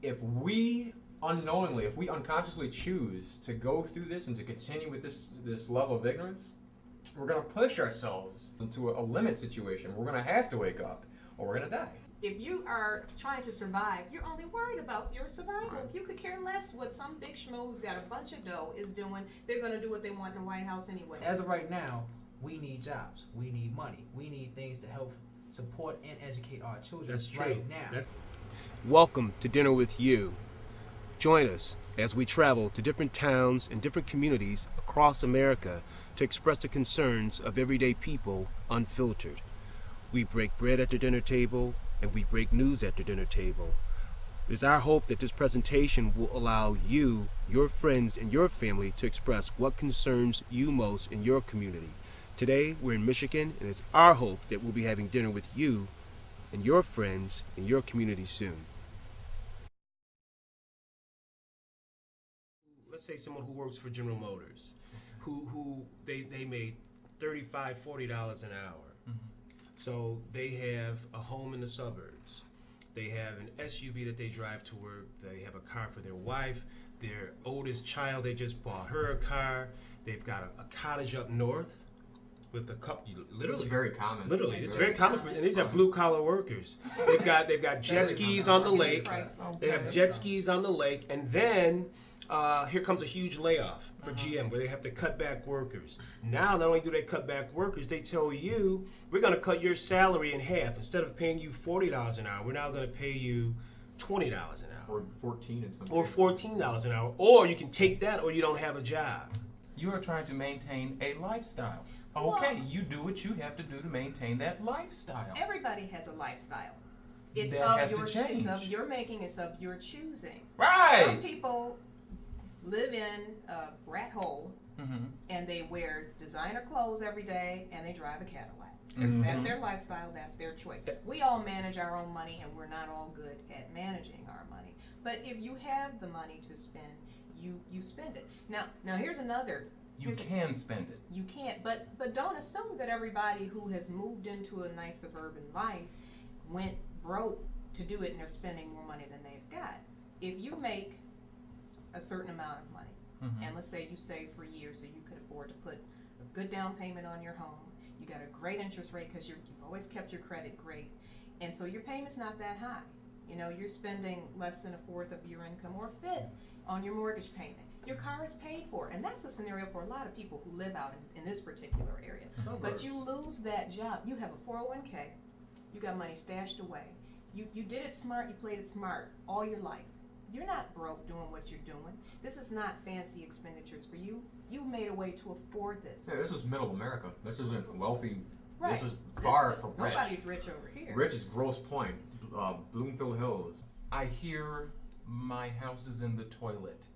if we unknowingly, if we unconsciously choose to go through this and to continue with this level of ignorance, we're going to push ourselves into a limit situation. We're going to have to wake up or we're going to die. If you are trying to survive, you're only worried about your survival. Right. You could care less what some big schmo who's got a bunch of dough is doing. They're going to do what they want in the White House anyway. As of right now, we need jobs. We need money. We need things to help support and educate our children. That's true. Right now. Welcome to Dinner with You. Join us as we travel to different towns and different communities across America to express the concerns of everyday people unfiltered. We break bread at the dinner table and we break news at the dinner table. It is our hope that this presentation will allow you, your friends, and your family to express what concerns you most in your community. Today, we're in Michigan, and it's our hope that we'll be having dinner with you and your friends in your community soon. Let's say someone who works for General Motors, who they made $35, $40 an hour. Mm-hmm. So they have a home in the suburbs. They have an SUV that they drive to work. They have a car for their wife. Their oldest child, they just bought her a car. They've got a cottage up north with a couple. Literally, It's very common. literally, it's very common. And these are blue collar workers. They've got jet skis on the lake. They have jet skis on the lake, and then here comes a huge layoff for GM where they have to cut back workers. Now, not only do they cut back workers, they tell you, we're going to cut your salary in half. Instead of paying you $40 an hour, we're now going to pay you $20 an hour. Or 14 in some Or cases. $14 an hour. Or you can take that or you don't have a job. You are trying to maintain a lifestyle. Okay, you do what you have to do to maintain that lifestyle. Everybody has a lifestyle. It's That of has to your change. it's of your making, it's of your choosing. Right. Some people live in a rat hole Mm-hmm. and they wear designer clothes every day and they drive a Cadillac. Mhm. That's their lifestyle, that's their choice. We all manage our own money and we're not all good at managing our money. But if you have the money to spend, you spend it. Now here's another. You can spend it. You can't, but don't assume that everybody who has moved into a nice suburban life went broke to do it and they're spending more money than they've got. If you make a certain amount of money, and let's say you save for years so you could afford to put a good down payment on your home, you got a great interest rate because you've always kept your credit great, and so your payment's not that high. You know, you're spending less than a fourth of your income or a fifth on your mortgage payment. Your car is paid for, and that's the scenario for a lot of people who live out in this particular area. But you lose that job. You have a 401k, you got money stashed away. You did it smart, you played it smart all your life. You're not broke doing what you're doing. This is not fancy expenditures for you. You made a way to afford this. Yeah, this is middle America. This isn't wealthy. Right. This is far from rich. Nobody's rich over here. Rich is Grosse Pointe, Bloomfield Hills. I hear my house is in the toilet.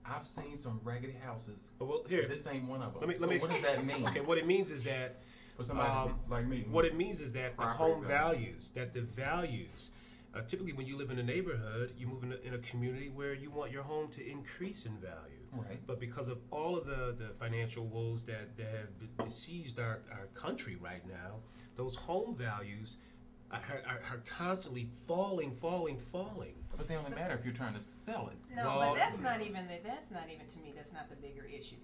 I've seen some raggedy houses. Well, here. This ain't one of them. Let So me- what does that mean? Okay, what it means is that For somebody like me. what it means is that the Property home values. values, typically when you live in a neighborhood, you move in a community where you want your home to increase in value. Right. But because of all of the financial woes that have besieged our country right now, those home values are constantly falling. But they only matter if you're trying to sell it. No, Well, but that's not even to me, that's not the bigger issue.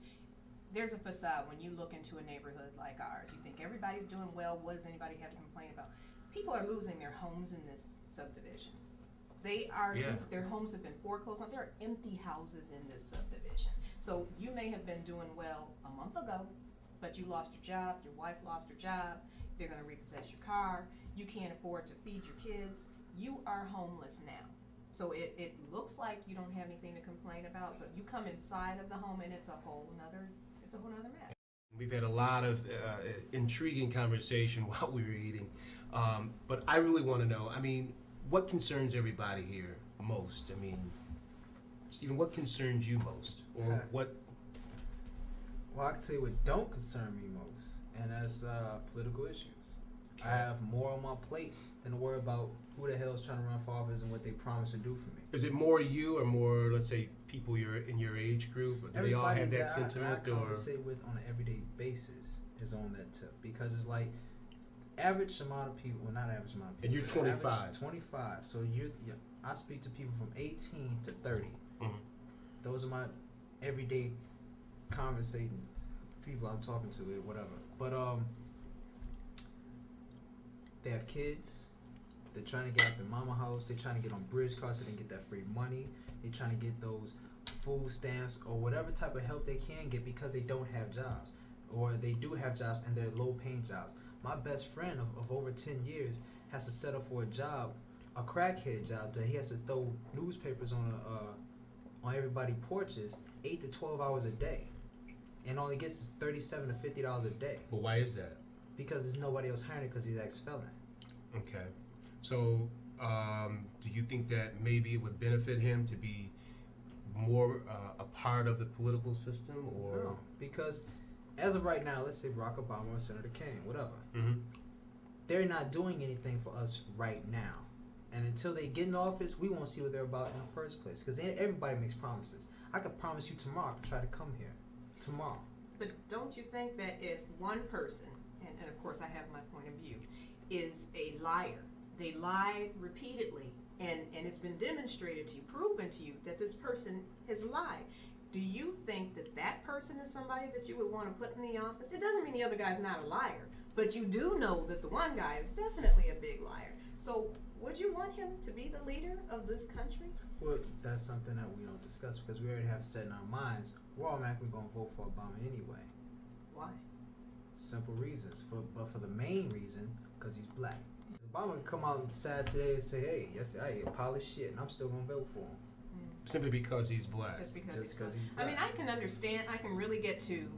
There's a facade when you look into a neighborhood like ours. You think everybody's doing well, what does anybody have to complain about? People are losing their homes in this subdivision. They are, their homes have been foreclosed on. There are empty houses in this subdivision. So you may have been doing well a month ago, but you lost your job, your wife lost her job, they're gonna repossess your car, you can't afford to feed your kids, you are homeless now. So it looks like you don't have anything to complain about, but you come inside of the home and it's a whole nother matter. We've had a lot of intriguing conversation while we were eating, but I really want to know, I mean, what concerns everybody here most? I mean, Stephen, what concerns you most? Or what? Well, I can tell you what don't concern me most, and that's political issues. I have more on my plate than to worry about who the hell is trying to run for office and what they promise to do for me. Is it more you or more, let's say, people in your age group? Or do they all have that sentiment? I conversate with on an everyday basis is on that tip, because it's like average amount of people, well, not average amount of people. And you're 25. Average 25. So I speak to people from 18 to 30. Mhm. Those are my everyday conversating people I'm talking to, whatever. But they have kids. They're trying to get out their mama house. They're trying to get on bridge cards so they can get that free money. They're trying to get those food stamps or whatever type of help they can get because they don't have jobs, or they do have jobs and they're low-paying jobs. My best friend of over 10 years has to settle for a job, a crackhead job, that he has to throw newspapers on everybody's porches 8 to 12 hours a day, and only gets $37 to $50 a day But why is that? because there's nobody else hiring because he's ex-felon. Okay. So, do you think that maybe it would benefit him to be more a part of the political system, or? No, because as of right now, let's say Barack Obama or Senator Kane, whatever, Mhm. they're not doing anything for us right now. And until they get in office, we won't see what they're about in the first place. Because everybody makes promises. I could promise you tomorrow I could try to come here. Tomorrow. But don't you think that if one person, and of course I have my point of view, is a liar, they lie repeatedly, and it's been demonstrated to you, proven to you that this person has lied. Do you think that that person is somebody that you would want to put in the office? It doesn't mean the other guy's not a liar, but you do know that the one guy is definitely a big liar. So would you want him to be the leader of this country? Well, that's something that we don't discuss because we already have set in our minds we're automatically going to vote for Obama anyway. Why? Simple reasons. But for the main reason, because he's black. Obama would come out sad today and say, hey, yes, I ate a pile of shit, and I'm still going to vote for him. Simply because he's black. Just because Just he's 'cause black. he's I mean, black. I can understand, I can really get to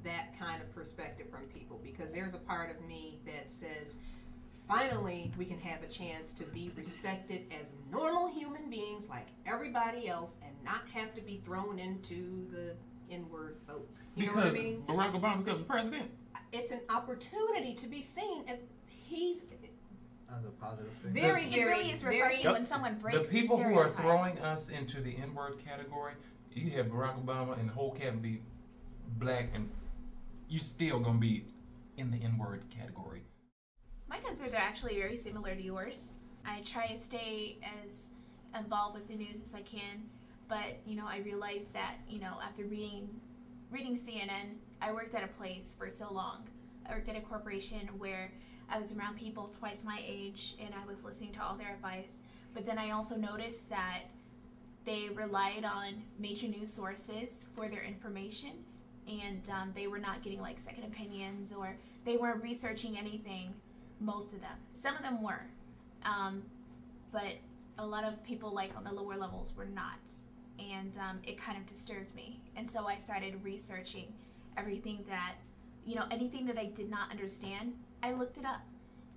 that kind of perspective from people because there's a part of me that says, finally, we can have a chance to be respected as normal human beings like everybody else and not have to be thrown into the N-word vote. You know what I Because mean? Barack Obama becomes president. It's an opportunity to be seen as he's That's a positive thing. very, It very, really is very. refreshing when someone breaks The people who are stereotype. throwing us into the N-word category, you have Barack Obama and the whole cabinet be black, and you still gonna be in the N-word category. My concerns are actually very similar to yours. I try to stay as involved with the news as I can, but I realized that after reading CNN, I worked at a place for so long. I worked at a corporation where I was around people twice my age and I was listening to all their advice. But then I also noticed that they relied on major news sources for their information, and they were not getting like second opinions, or they weren't researching anything. Most of them. Some of them were. But a lot of people like on the lower levels were not. And it kind of disturbed me. And so I started researching everything that, anything that I did not understand, I looked it up.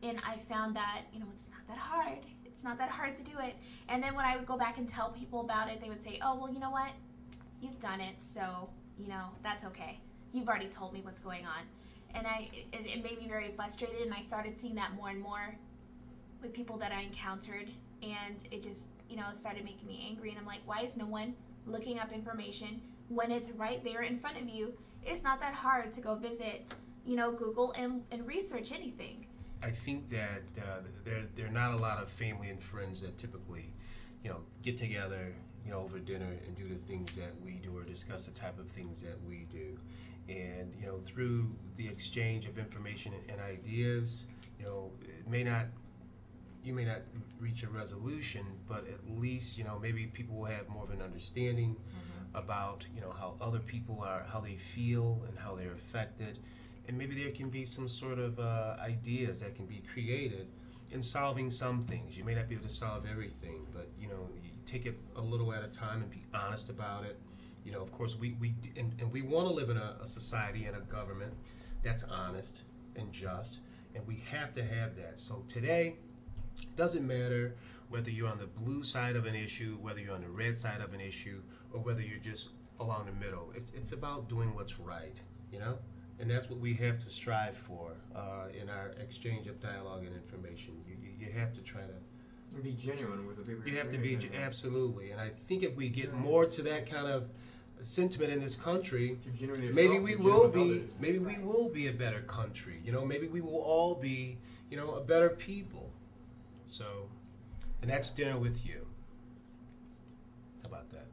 And I found that, it's not that hard. It's not that hard to do it. And then when I would go back and tell people about it, they would say, oh, well, you know what? You've done it, so, that's okay. You've already told me what's going on. And it made me very frustrated, and I started seeing that more and more with people that I encountered, and it just, started making me angry, and I'm like, why is no one looking up information when it's right there in front of you? It's not that hard to go visit, Google and research anything. I think that there are not a lot of family and friends that typically, get together, over dinner and do the things that we do or discuss the type of things that we do. And through the exchange of information and ideas, it may not, you may not reach a resolution, but at least maybe people will have more of an understanding about how other people are, how they feel, and how they're affected, and maybe there can be some sort of ideas that can be created in solving some things. You may not be able to solve everything, but you take it a little at a time and be honest about it. Of course, we want to live in a society and a government that's honest and just, and we have to have that. So today, it doesn't matter whether you're on the blue side of an issue, whether you're on the red side of an issue, or whether you're just along the middle. It's about doing what's right, and that's what we have to strive for in our exchange of dialogue and information. You have to try to Be genuine with the people. You you're have to be communicating with. absolutely, and I think if we get more to that kind of sentiment in this country, If you're genuine with maybe yourself, we you're will genuine with be, others. maybe we will be a better country. Maybe we will all be, a better people. So, and that's Dinner with You. How about that?